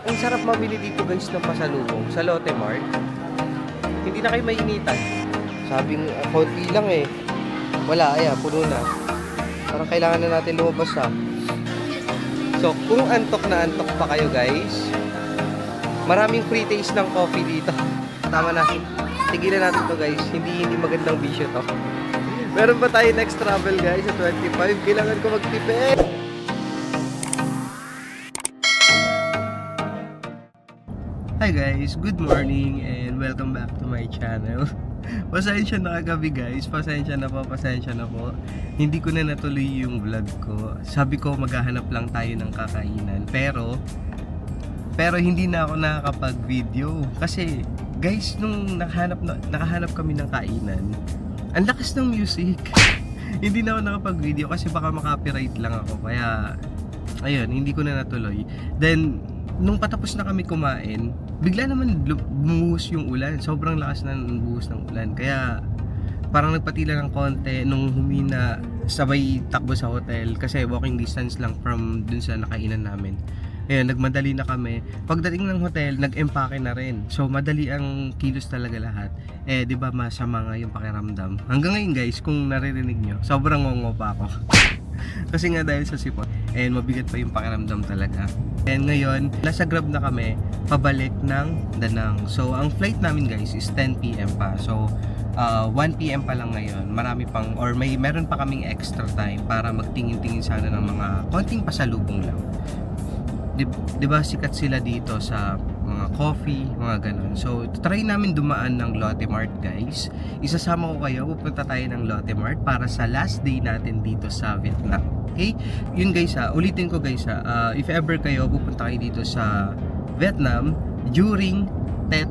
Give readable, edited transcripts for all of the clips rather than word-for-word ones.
Ang sarap mabili dito guys ng pasalubong sa Lotte Mart. Hindi na kayo mainitan. Sabing konti lang eh. Wala, ayan, puno na. Parang kailangan na natin lumabas ha. So, kung antok na antok pa kayo guys, maraming free taste ng coffee dito. Tama na. Tigilan natin to guys. Hindi magandang bisyo to. Meron pa tayo next travel guys sa 25. Kailangan ko magtipid. Hi guys, good morning and welcome back to my channel. Pasensya na kagabi guys, pasensya na po. Hindi ko na natuloy yung vlog ko. Sabi ko maghahanap lang tayo ng kakainan, pero hindi na ako nakakapag-video. Kasi guys, nung nakahanap kami ng kainan, ang lakas ng music. Hindi na ako nakapag-video kasi baka makapiright lang ako. Kaya ayun, hindi ko na natuloy. Then nung patapos na kami kumain, bigla naman bumuhos yung ulan. Sobrang lakas na buhos ng ulan. Kaya parang nagpatila ng konti. Nung humina, sabay takbo sa hotel. Kasi walking distance lang from dun sa nakainan namin. Ayun, nagmadali na kami. Pagdating ng hotel, nag-empake na rin. So madali ang kilos talaga lahat. Eh, di ba masama nga yung pakiramdam. Hanggang ngayon guys, kung naririnig nyo, sobrang ngongo pa ako. Kasi nga dahil sa sipon, and mabigat pa yung pakiramdam talaga. And ngayon, nasa Grab na kami, pabalik ng Danang. So, ang flight namin guys is 10 PM pa. So, 1 PM pa lang ngayon. Marami pang, or meron pa kaming extra time para magtingin-tingin sana ng mga konting pasalubong lang. Diba sikat sila dito sa mga coffee, mga ganun. So, try namin dumaan ng Lotte Mart guys. Isasama ko kayo, pupunta tayo ng Lotte Mart para sa last day natin dito sa Vietnam. Okay? Yun guys ulitin ko guys if ever kayo pupunta kayo dito sa Vietnam during Tet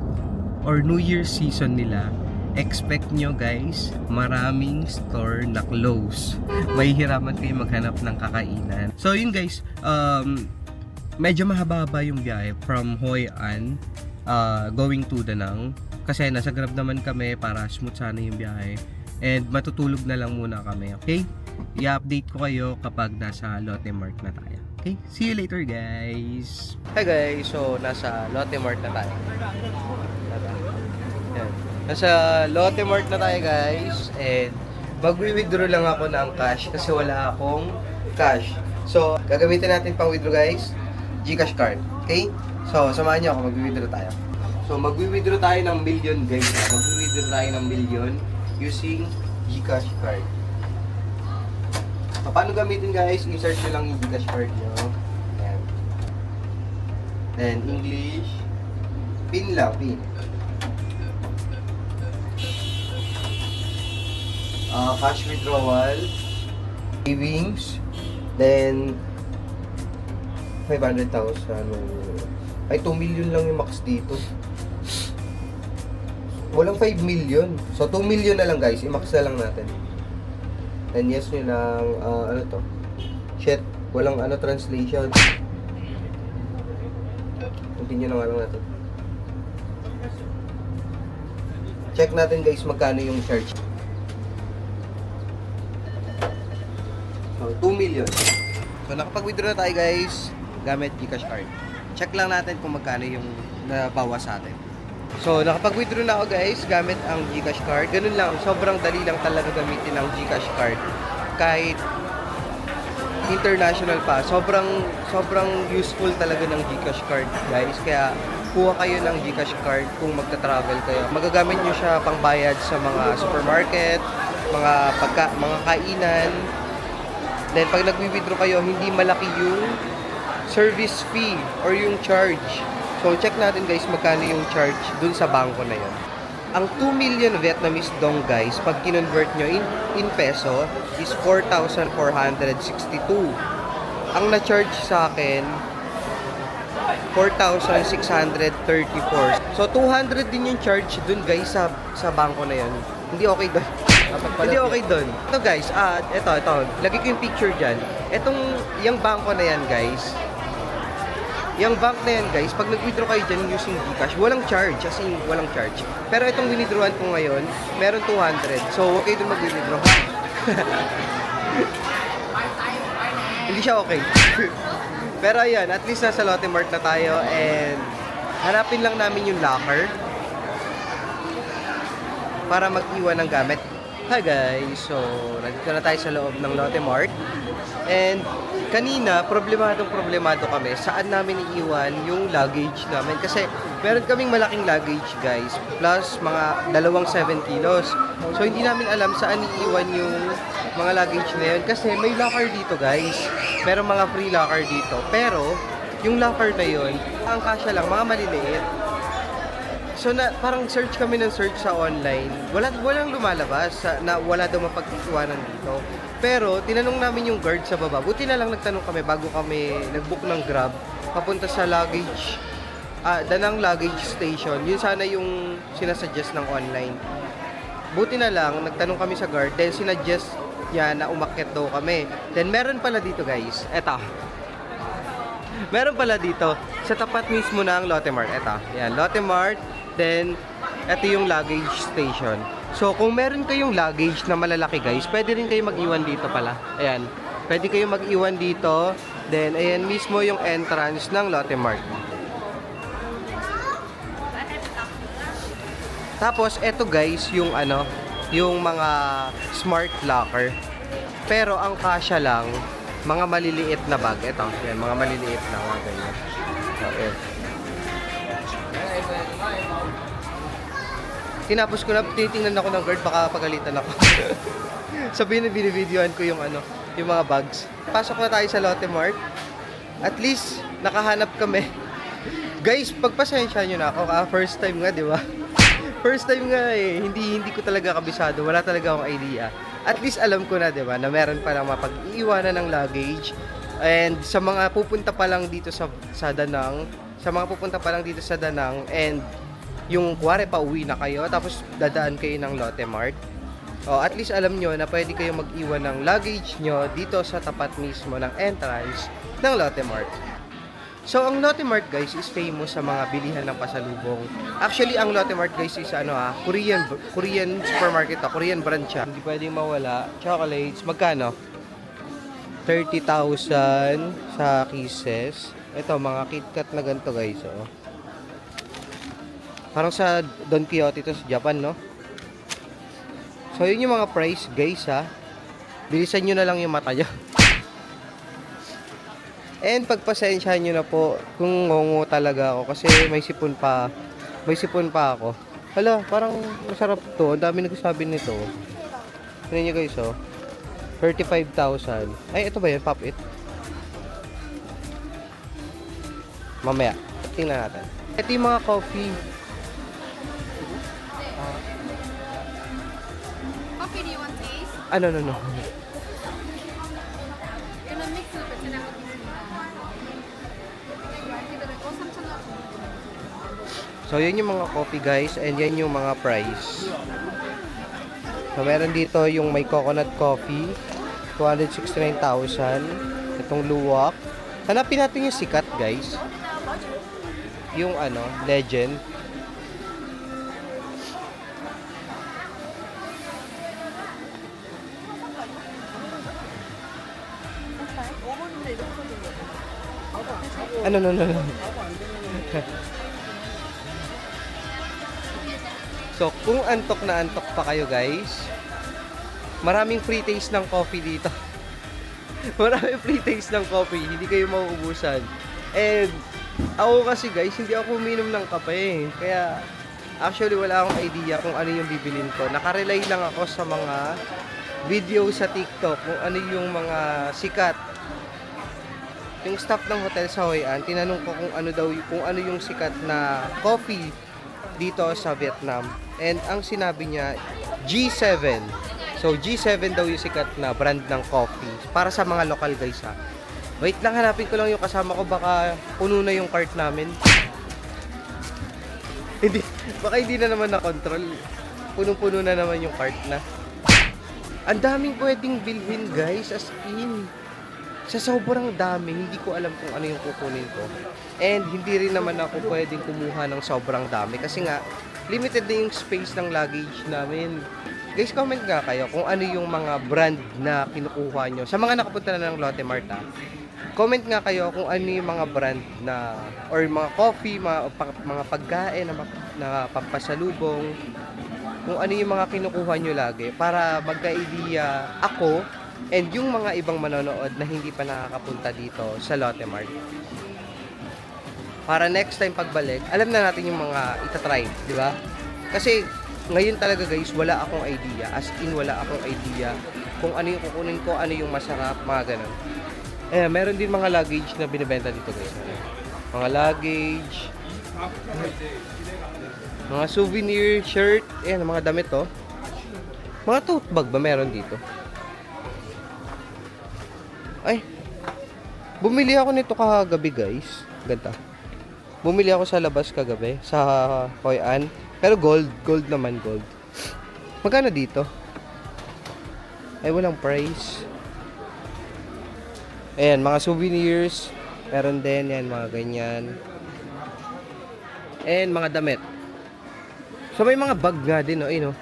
or New Year season nila, expect nyo guys, maraming store na close. Mahihirapan kayo maghanap ng kakainan. So yun guys, medyo mahaba-haba yung biyahe from Hoi An going to Danang. Kasi nasa Grab naman kami para smooth sana yung biyahe. And matutulog na lang muna kami, okay? I-update ko kayo kapag nasa Lotte Mart na tayo. Okay? See you later guys! Hi guys! So, nasa Lotte Mart na tayo. Yan. Nasa Lotte Mart na tayo guys. And mag-withdraw lang ako ng cash kasi wala akong cash. So, gagamitin natin pang withdraw guys. GCash card. Okay? So, samahan nyo ako. Mag-withdraw tayo. So, mag-withdraw tayo ng million guys. Mag-withdraw tayo ng million using GCash card. So, paano gamitin guys? Insert nyo lang yung GCash card nyo. Ayan. Then, English. Pin lang. Pin. Cash withdrawal. Savings. Then, 500,000. Ay, 2 million lang yung max dito. Walang 5 million. So, 2 million na lang guys. I-max na lang natin. And yes nyo lang, ano to? Shit, walang translation. Continue na nga lang natin. Check natin guys magkano yung charge. So, 2 million. So, nakapag-withdraw na tayo guys gamit GCash card. Check lang natin kung magkano yung nabawas sa atin. So, nakapag-withdraw na ako guys gamit ang GCash card. Ganun lang, sobrang dali lang talaga gamitin ang GCash card. Kahit international pa, sobrang useful talaga ng GCash card guys. Kaya kuha kayo ng GCash card kung magta-travel kayo. Magagamit nyo siya pangbayad sa mga supermarket, mga kainan. Then pag nag-withdraw kayo, hindi malaki yung service fee or yung charge. So check natin guys magkano yung charge dun sa bangko na yun. Ang 2 million Vietnamese dong guys, pag kinonvert nyo in peso is 4,462. Ang na-charge sa akin 4,634. So 200 din yung charge dun guys sa bangko na yun. Hindi okay doon. Hindi okay doon. Ito guys, ito. Lagay ko yung picture dyan. Yung bangko na yan guys. Yung bank na yan guys, pag nag-withdraw kayo dyan using GCash, walang charge. As in, walang charge. Pero itong winidrawan ko ngayon, meron 200. So, okay doon mag-withdraw. Hindi siya okay. Pero ayun, at least nasa Lotte Mart na tayo and hanapin lang namin yung locker para mag-iwan ng gamit. Hi guys! So, nandito na tayo sa loob ng Lotte Mart. And kanina, problemado kami saan namin iiwan yung luggage namin. Kasi meron kaming malaking luggage guys, plus mga 7 kilos. So, hindi namin alam saan iiwan yung mga luggage na yun. Kasi may locker dito guys. Meron mga free locker dito. Pero, yung locker na yun, ang kasya lang, mga maliliit. So parang search kami ng search sa online. Walang lumalabas na wala daw mapagtitiwanan dito. Pero tinanong namin yung guard sa baba. Buti na lang nagtanong kami bago kami nag-book ng Grab papunta sa luggage Danang luggage station. Yun sana yung sinasuggest ng online. Buti na lang nagtanong kami sa guard, then sinuggest niya na umakyat daw kami. Then meron pala dito guys. Eto. Meron pala dito sa tapat mismo ng Lotte Mart. Eto. Yan, Lotte Mart. Then, ito yung luggage station. So, kung meron kayong luggage na malalaki guys, pwede rin kayo mag-iwan dito pala. Ayan. Pwede kayo mag-iwan dito. Then, ayan mismo yung entrance ng Lotte Mart. Tapos, ito guys, yung yung mga smart locker. Pero, ang kasya lang, mga maliliit na bag. Ito, yan, mga maliliit na mga ganyan. So, ayan. Tinapos ko na, titingnan ako ng guard, baka pagalitan ako. Sabihin na binibidyoan ko yung yung mga bags. Pasok na tayo sa Lotte Mart. At least, nakahanap kami. Guys, pagpasensya nyo na ako, first time nga, di ba? First time nga eh, hindi ko talaga kabisado, wala talaga akong idea. At least alam ko na, di ba, na meron palang mapag-iiwanan ng luggage. And sa mga pupunta pa lang dito sa Danang, and yung kuwari pa uwi na kayo tapos dadaan kayo ng Lotte Mart, at least alam nyo na pwede kayo mag-iwan ng luggage nyo dito sa tapat mismo ng entrance ng Lotte Mart. So ang Lotte Mart guys is famous sa mga bilihan ng pasalubong. Actually ang Lotte Mart guys is Korean supermarket, Korean brand siya. Hindi pwedeng mawala. Chocolates, magkano? 30,000 sa Kisses. Ito mga KitKat na ganito guys, oh. Parang sa Don Quijote ito sa Japan, no? So, yun yung mga price, guys, ha? Bilisan nyo na lang yung mata nyo. And, pagpasensyahan nyo na po kung ngongo talaga ako kasi may sipon pa ako. Hala, parang masarap to. Ang dami nagsasabi nito. Tignan nyo, guys, oh. 35,000. Ay, ito ba yun? Pop it. Mamaya. Tingnan natin. Ito yung mga coffee. Coffee, do you want taste? No. Gonna mix it with it. So, yan yung mga coffee guys, and yan yung mga price. So, meron dito yung may coconut coffee, 269,000. Itong luwak. Hanapin natin yung sikat guys. Yung legend. No. So, kung antok na antok pa kayo guys, maraming free taste ng coffee dito. Maraming free taste ng coffee, hindi kayo mauubusan. And ako kasi guys, hindi ako uminom ng kape. Kaya actually wala akong idea kung ano yung bibilin ko. Nakarely lang ako sa mga video sa TikTok kung ano yung mga sikat. Yung staff ng hotel sa Hoi An, tinanong ko kung ano yung sikat na coffee dito sa Vietnam. And ang sinabi niya, G7. So G7 daw yung sikat na brand ng coffee para sa mga local guys, ha. Wait lang, hanapin ko lang yung kasama ko, baka puno na yung cart namin. Baka hindi na naman na-control. Punong-puno na naman yung cart na. Ang daming pwedeng bilhin guys, as in. Sa sobrang dami, hindi ko alam kung ano yung kukunin ko. And hindi rin naman ako pwedeng kumuha ng sobrang dami kasi nga, limited na yung space ng luggage namin. Guys, comment nga kayo kung ano yung mga brand na kinukuha nyo. Sa mga nakapunta na ng Lotte Mart, comment nga kayo kung ano yung mga brand na or mga coffee, mga pagkain na pampasalubong, kung ano yung mga kinukuha nyo lagi para magka-idea ako and yung mga ibang manonood na hindi pa nakakapunta dito sa Lotte Mart. Para next time pagbalik, alam na natin yung mga itatry, di ba? Kasi ngayon talaga guys, wala akong idea. As in, wala akong idea kung ano yung kukunin ko, ano yung masarap, mga ganun. Meron din mga luggage na binibenta dito guys. Mga luggage, mga souvenir, shirt, mga damit to. Mga tote bag ba meron dito? Ay, bumili ako nito kagabi guys. Ganda. Bumili ako sa labas kagabi, sa Hoi An. Pero gold naman, gold. Magkano dito? Ay, walang price. Ayan, mga souvenirs. Meron din, yan, mga ganyan. And mga damit. So, may mga bag nga din, no? Ayun, no?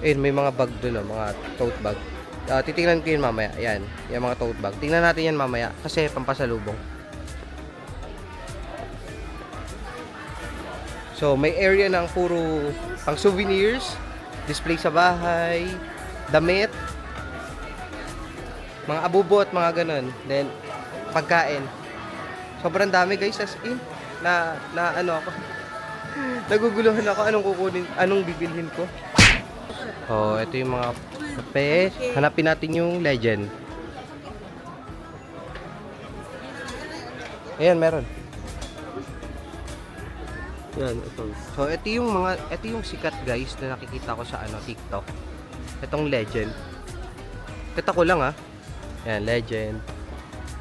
Ayun, may mga bag dun, no? Mga tote bag. Titingnan ko yun mamaya. Ayan, yung mga tote bag. Tingnan natin yan mamaya kasi pampasalubong. So, may area ng puro pang souvenirs, display sa bahay, damit, mga abubot, mga ganun. Then, pagkain. Sobrang dami guys, as in. Na ano ako. Naguguluhan ako anong kukunin, anong bibilhin ko. Oh, ito yung mga kape. Hanapin natin yung Legend. Ayan, meron. Yan, ito. So, ito yung sikat guys na nakikita ko sa TikTok. Itong Legend. Kita ko lang Yan, Legend.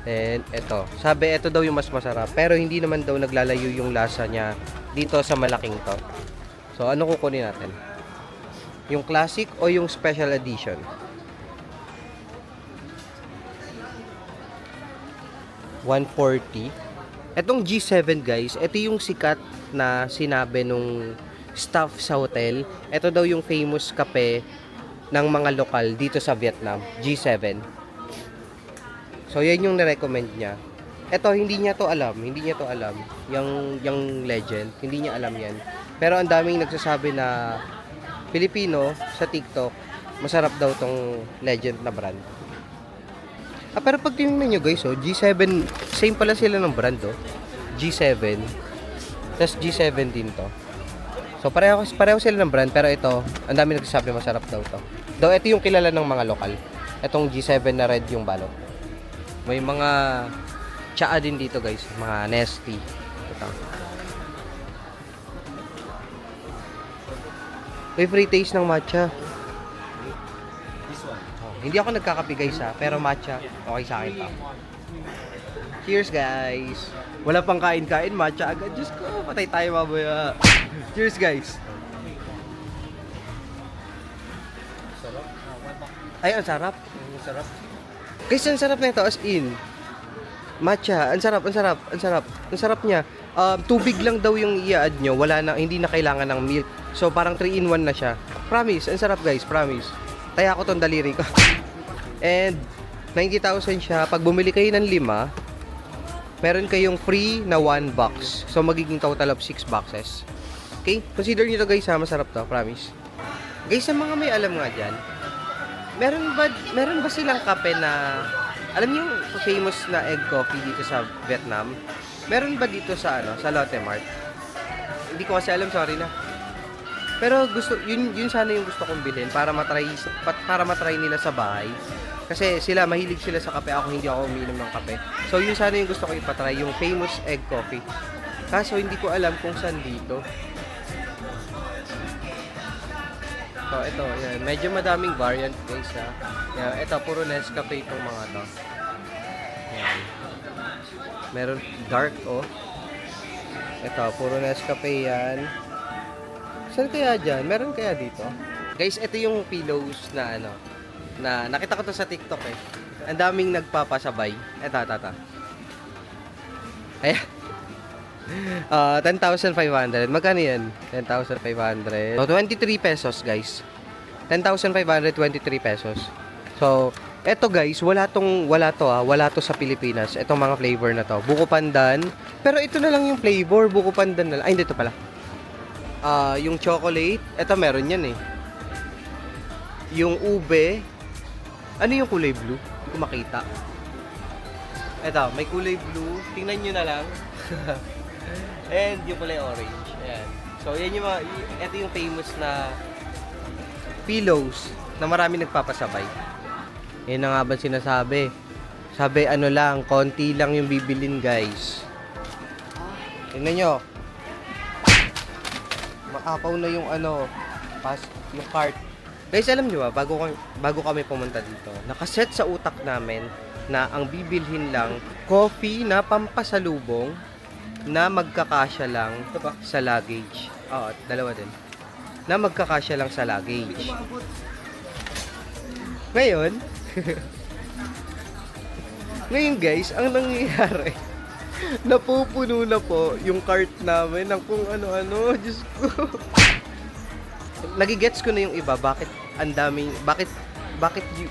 And ito. Sabi, ito daw yung mas masarap. Pero hindi naman daw naglalayo yung lasa niya dito sa malaking to. So, ano kukunin natin? Yung classic o yung special edition? 140. Etong G7 guys, ito yung sikat na sinabi nung staff sa hotel. Ito daw yung famous kape ng mga lokal dito sa Vietnam, G7. So yan yung nirecommend niya. Ito hindi niya to alam. Yung Legend, hindi niya alam yan. Pero ang daming nagsasabi na Pilipino sa TikTok, masarap daw tong Legend na brand. Pero pag tingnan nyo guys, G7, same pala sila ng brand, G7. Tapos G7 din to. So pareho sila ng brand, pero ito, ang dami nagsasabi masarap daw to. Daw ito yung kilala ng mga lokal. Itong G7 na red yung balot. May mga tsaa din dito guys, mga Nesty. Ito. May free taste ng matcha. Hindi ako nagkakape guys pero matcha okay sa akin pa. Cheers guys. Wala pang kain-kain, matcha agad. Diyos ko, patay tayo mamaya. Cheers guys. Ay, ang sarap. Ang sarap. Guys, ang sarap na ito as in. Matcha, ang sarap. Ang sarap niya. Tubig lang daw yung i-add nyo. Hindi na kailangan ng milk. So, parang 3-in-1 na siya. Promise, ang sarap guys, promise. Taya ko tong daliri ko. And 90,000 siya. Pag bumili kayo ng 5, meron kayong free na 1 box. So magiging total of 6 boxes. Okay? Consider nyo to guys masarap to, promise. Guys, sa mga may alam nga dyan, meron ba silang kape na, alam niyo yung famous na egg coffee dito sa Vietnam? Meron ba dito sa Lotte Mart? Hindi ko kasi alam, sorry na. Pero yun sana yung gusto kong bilhin para matry nila sa bahay. Kasi mahilig sila sa kape, ako hindi ako umiinom ng kape. So yun sana yung gusto ko ipatry, yung famous egg coffee. Kaso hindi ko alam kung saan dito. So ito, yan. Medyo madaming variant guys Yan, ito puro Nescafe itong mga to. Yan. Meron dark Ito, puro Nescafe yan. Saan kaya dyan? Meron kaya dito? Guys, ito yung pillows na na nakita ko to sa TikTok Ang daming nagpapasabay. Ito. Ayan. 10,500. Magkano yan? 10,500. So, 23 pesos, guys. 10,523 pesos. So, Eto guys, wala to sa Pilipinas. Etong mga flavor na to. Buko pandan. Pero ito na lang yung flavor, buko pandan na lang. Ay, hindi, ito pala. Yung chocolate, eto meron yan eh. Yung ube. Ano yung kulay blue? Hindi ko makita. Eto, may kulay blue. Tingnan nyo na lang. And yung kulay orange. Ayan. So, yan yung mga, ito yung famous na pillows na marami nagpapasabay. Yan na nga ba sinasabi? Sabi, ano lang, konti lang yung bibilin, guys. Tingnan nyo. Makapaw na yung yung cart. Guys, alam nyo ba, bago kami pumunta dito, nakaset sa utak namin na ang bibilhin lang, coffee na pampasalubong na magkakasya lang sa luggage. Oo, dalawa din. Na magkakasya lang sa luggage. Ngayon guys, ang nangyayari, napupuno na po yung cart namin ng kung ano-ano. Diyos ko. Nagigets ko na yung iba, bakit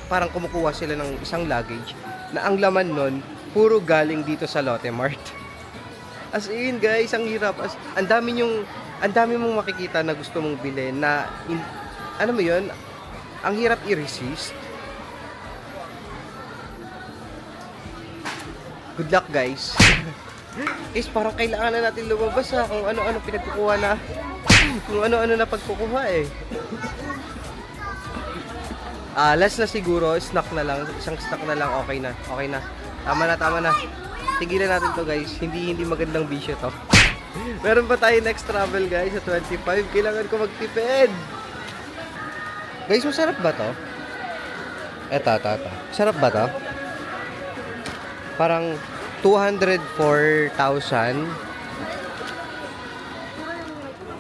parang kumukuha sila ng isang luggage na ang laman nun, puro galing dito sa Lotte Mart. As in guys, ang hirap. Ang dami mong makikita na gusto mong bilhin na, ano mo yun, ang hirap i-resist. Good luck guys. Guys, parang kailangan na natin lumabas kung ano-ano pinagkukuha na. Kung ano-ano na pagkukuha eh. Last na siguro, snack na lang. Isang snack na lang, okay na. Okay na. Tama na. Tigilan natin to guys. Hindi magandang bisyo to. Meron pa tayo next travel guys sa 25. Kailangan ko magtipid. Guys, masarap ba to? Eto. Sarap ba to? Parang 204,000.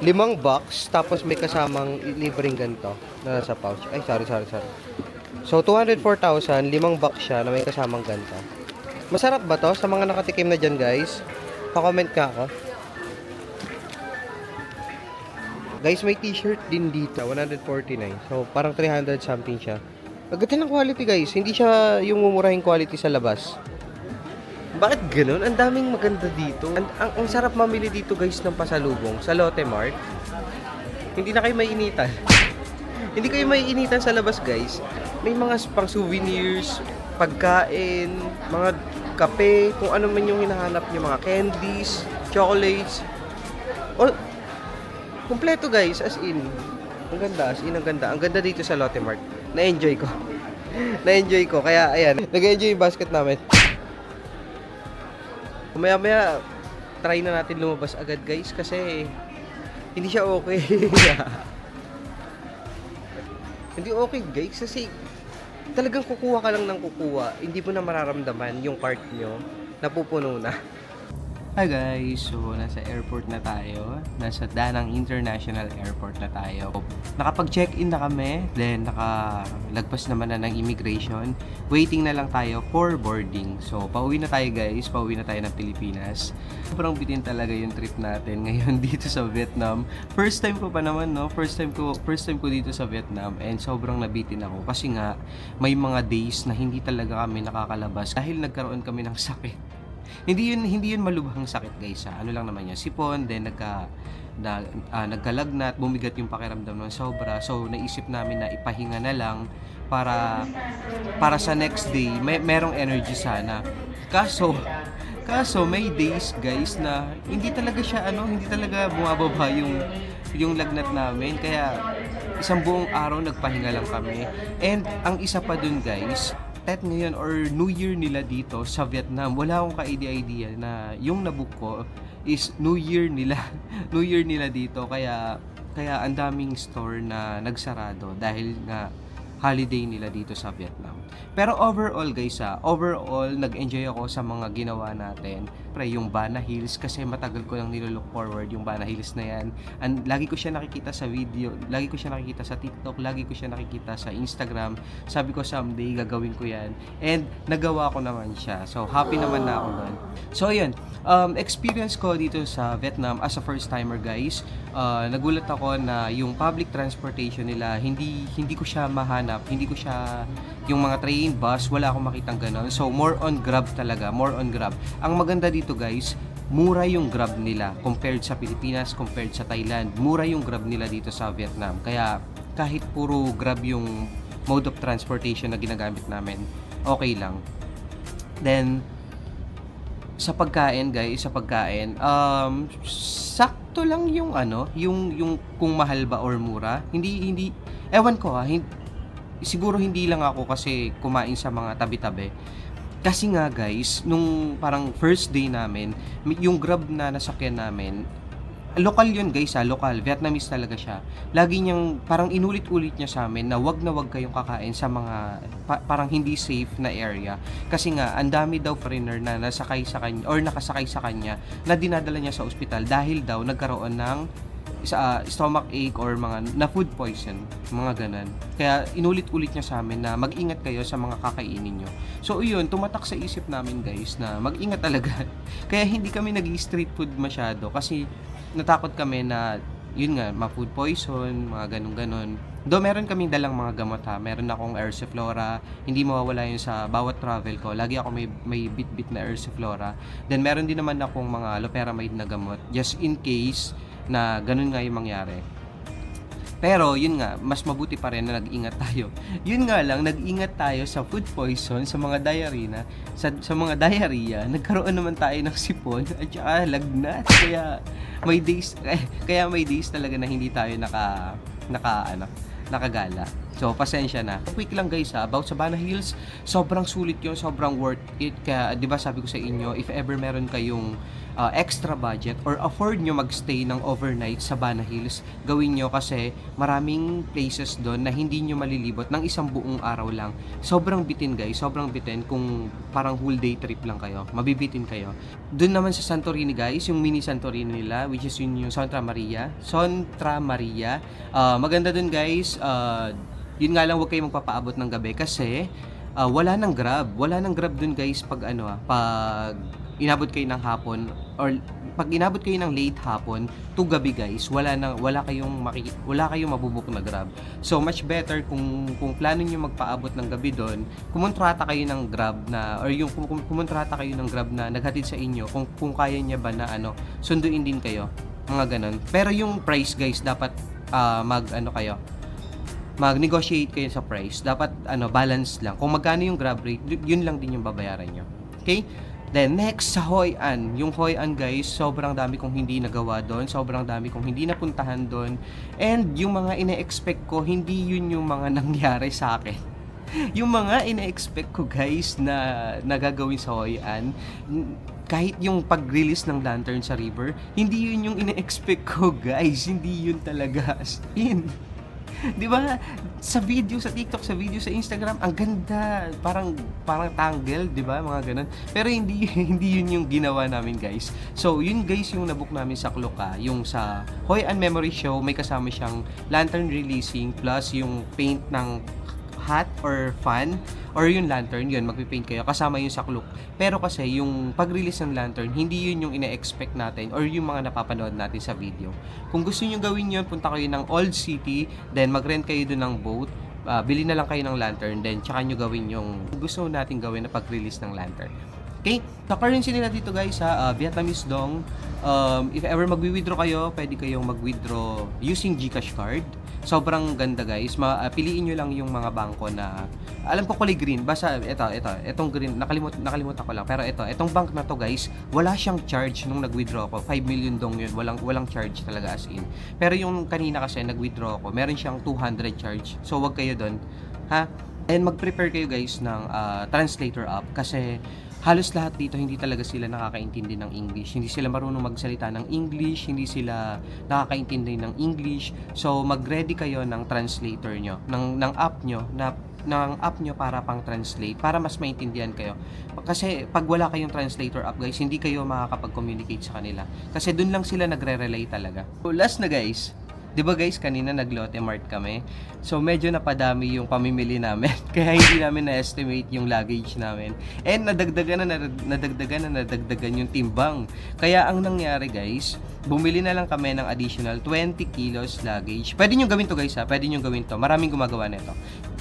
5 box, tapos may kasamang libreng ganito na nasa pouch. Ay, sorry. So, 204,000, 5 box siya na may kasamang ganito. Masarap ba to? Sa mga nakatikim na dyan, guys, pa-comment ka ako. Guys, may t-shirt din dito, 149. So, parang 300 something siya. Agad ng quality, guys. Hindi siya yung mumurahing quality sa labas. Bakit ganun? Ang daming maganda dito. Ang sarap mamili dito guys ng pasalubong sa Lotte Mart. Hindi na kayo maiinitan. Hindi kayo maiinitan sa labas guys. May mga pang souvenirs, pagkain, mga kape, kung ano man yung hinahanap nyo, mga candies, chocolates. Kompleto guys, as in. Ang ganda, ang ganda. Ang ganda dito sa Lotte Mart. Na-enjoy ko. Kaya ayan, nag-enjoy yung basket namin. Maya try na natin lumabas agad guys kasi hindi siya okay. Hindi okay guys kasi talagang kukuha ka lang ng kukuha, hindi mo na mararamdaman yung cart nyo napupuno na. Hi guys, so nasa airport na tayo, nasa Danang International Airport na tayo. Nakapag-check-in na kami, then nakalagpas naman na ng immigration. Waiting na lang tayo for boarding. So pauwi na tayo guys, pauwi na tayo ng Pilipinas. Sobrang bitin talaga yung trip natin ngayon dito sa Vietnam. First time ko pa naman, no? First time ko dito sa Vietnam and sobrang nabitin ako kasi nga may mga days na hindi talaga kami nakakalabas dahil nagkaroon kami ng sakit. Hindi yun malubhang sakit guys. Ano lang naman yun, sipon, then nagkalagnat, bumigat yung pakiramdam ng sobra. So naisip namin na ipahinga na lang para sa next day merong energy sana. Kaso may days guys na hindi talaga bumababa yung lagnat namin, kaya isang buong araw nagpahinga lang kami. And ang isa pa dun guys, Tet ngayon or New Year nila dito sa Vietnam. Wala akong ka-idea na yung nabook ko is New Year nila dito, kaya ang daming store na nagsarado dahil nga holiday nila dito sa Vietnam. Pero overall guys, nag-enjoy ako sa mga ginawa natin. Yung Bana Hills, kasi matagal ko lang nilook forward yung Bana Hills na yan. And lagi ko siya nakikita sa video, lagi ko siya nakikita sa TikTok, lagi ko siya nakikita sa Instagram. Sabi ko someday gagawin ko yan. And nagawa ko naman siya. So happy naman na ako doon. So yun, experience ko dito sa Vietnam as a first timer guys. Nagulat ako na yung public transportation nila, hindi ko siya mahanap nahanap, hindi ko siya, yung mga train, bus, wala akong makitang ganon. So, more on Grab talaga, more on Grab. Ang maganda dito guys, mura yung Grab nila compared sa Pilipinas, compared sa Thailand. Mura yung Grab nila dito sa Vietnam. Kaya, kahit puro Grab yung mode of transportation na ginagamit namin, okay lang. Then, sa pagkain guys, sakto lang yung yung kung mahal ba or mura. Hindi ewan ko siguro hindi lang ako kasi kumain sa mga tabi-tabi. Kasi nga guys, nung parang first day namin, yung Grab na nasakyan namin, lokal yun guys lokal, Vietnamese talaga siya. Lagi niyang parang inulit-ulit niya sa amin na wag kayong kakain sa mga parang hindi safe na area. Kasi nga, ang dami daw foreigner na nasakay sa kanya or nakasakay sa kanya na dinadala niya sa ospital dahil daw nagkaroon ng stomach ache or mga na food poison, mga ganan. Kaya inulit-ulit niya sa amin na mag-ingat kayo sa mga kakainin nyo. So yun, tumatak sa isip namin guys na mag-ingat talaga. Kaya hindi kami nag-street food masyado kasi natakot kami na yun nga, ma-food poison, mga ganun-ganon. Do meron kaming dalang mga gamot Meron akong Ersiflora, hindi mawawala yun sa bawat travel ko. Lagi ako may bit-bit na Ersiflora. Then meron din naman akong mga loperamide na gamot just in case na ganun nga yung mangyari. Pero yun nga, mas mabuti pa rin na nag-ingat tayo. Yun nga lang, nag-ingat tayo sa food poison, sa mga diarrhea, sa mga diarrhea, nagkaroon naman tayo ng sipon at saka lagnat. Kaya may days talaga na hindi tayo nakagala. So, pasensya na. Quick lang guys about sa Bana Hills, sobrang sulit yun, sobrang worth it. Kaya, di ba sabi ko sa inyo, if ever meron kayong extra budget or afford nyo magstay ng overnight sa Bana Hills, gawin nyo kasi maraming places doon na hindi nyo malilibot ng isang buong araw lang. Sobrang bitin guys, sobrang bitin kung parang whole day trip lang kayo. Mabibitin kayo. Doon naman sa Santorini guys, yung mini Santorini nila, which is yung Sontra Maria. Maganda doon guys. Yun nga lang, huwag kayong magpapaabot ng gabi kasi wala nang Grab dun guys pag pag inabot kayo ng hapon or pag inabot kayo ng late hapon to gabi guys, wala kayong mabubuk na Grab. So much better kung plano niyo magpaabot ng gabi doon, kumontrata kayo ng Grab na or yung kumontrata kayo ng Grab na naghatid sa inyo kung kaya niya ba na sunduin din kayo, mga ganun. Pero yung price guys, dapat mag-negotiate kayo sa price. Dapat balance lang. Kung magkano yung Grab rate, yun lang din yung babayaran nyo. Okay? Then next sa Hoi An. Yung Hoi An guys, sobrang dami kong hindi nagawa doon, sobrang dami kong hindi napuntahan doon. And yung mga ine-expect ko, hindi yun yung mga nangyari sa akin. Yung mga ine-expect ko guys na nagagawin sa Hoi An, kahit yung pag-release ng lantern sa river, hindi yun yung ine-expect ko guys. Hindi yun talaga. As in, di ba? Sa video, sa TikTok, sa video, sa Instagram, ang ganda. Parang tangle, di ba? Mga ganun. Pero hindi yun yung ginawa namin, guys. So, yun guys yung nabook namin sa Kloka. Yung sa Hoi An Memory Show, may kasama siyang lantern releasing plus yung paint ng hat or fan or yung lantern, yun, magpipaint kayo kasama yung sa Klook. Pero kasi yung pag-release ng lantern, hindi yun yung ina-expect natin or yung mga napapanood natin sa video. Kung gusto niyo gawin yun, punta kayo ng Old City, then mag-rent kayo dun ng boat, bili na lang kayo ng lantern, then tsaka nyo gawin yung gusto natin gawin na pag-release ng lantern. Okay? Sa currency nila dito guys Vietnamese dong. If ever magwi-withdraw kayo, pwede kayong mag-withdraw using GCash card. Sobrang ganda guys. Piliin nyo lang yung mga bangko na alam ko kulay green. Basta itong green, nakalimutan ko lang. Pero itong bank na to guys, wala siyang charge nung nag-withdraw ako. 5 million dong yun. Walang charge talaga as in. Pero yung kanina kasi nag-withdraw ako, meron siyang 200 charge. So wag kayo doon. Ha? And mag-prepare kayo guys ng translator app kasi halos lahat dito hindi talaga sila nakakaintindi ng English. Hindi sila marunong magsalita ng English, hindi sila nakakaintindi ng English. So mag-ready kayo ng translator nyo, ng app nyo para pang translate, para mas maintindihan kayo. Kasi pag wala kayong translator app guys, hindi kayo makakapag-communicate sa kanila. Kasi dun lang sila nagre-relay talaga. So last na guys, di ba guys, kanina nag-Lotte Mart kami. So medyo napadami yung pamimili namin. Kaya hindi namin na-estimate yung luggage namin. And nadagdagan yung timbang. Kaya ang nangyari guys, bumili na lang kami ng additional 20 kilos luggage. Pwede nyo gawin to guys ha. Pwede nyo gawin to. Maraming gumagawa nito.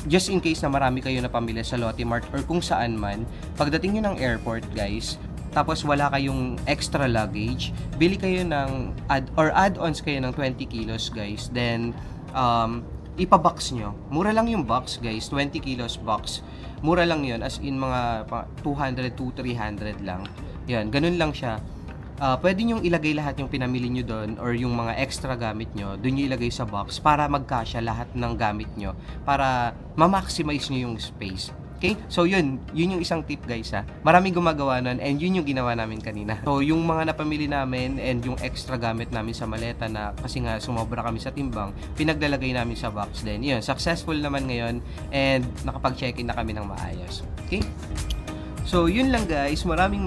just in case na marami kayo na pamili sa Lotte Mart or kung saan man, pagdating nyo ng airport guys, tapos wala kayong extra luggage, bili kayo ng add-ons kayo ng 20 kilos guys, then ipa-box nyo. Mura lang yung box guys, 20 kilos box. Mura lang yun, as in mga 200 to 300 lang. Yan, ganun lang siya. Pwede nyo ilagay lahat yung pinamili nyo doon or yung mga extra gamit nyo, doon nyo ilagay sa box para magkasya lahat ng gamit nyo, para ma-maximize nyo yung space. Okay? So yun yung isang tip guys ha. Maraming gumagawa nun and yun yung ginawa namin kanina. So yung mga napamili namin and yung extra gamit namin sa maleta na kasi nga sumobra kami sa timbang, pinaglalagay namin sa box din. Yun, successful naman ngayon and nakapag-check-in na kami ng maayos. Okay? So, yun lang guys. Maraming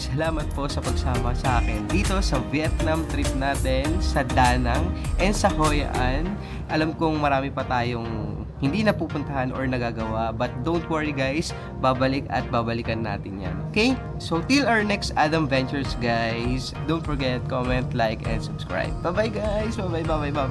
salamat po sa pagsama sa akin dito sa Vietnam trip natin sa Da Nang and sa Hoi An. Alam kong marami pa tayong hindi napupuntahan or nagagawa, but don't worry guys, babalik at babalikan natin yan. Okay? So, till our next Adam Ventures guys, don't forget, comment, like, and subscribe. Bye-bye guys! Bye-bye.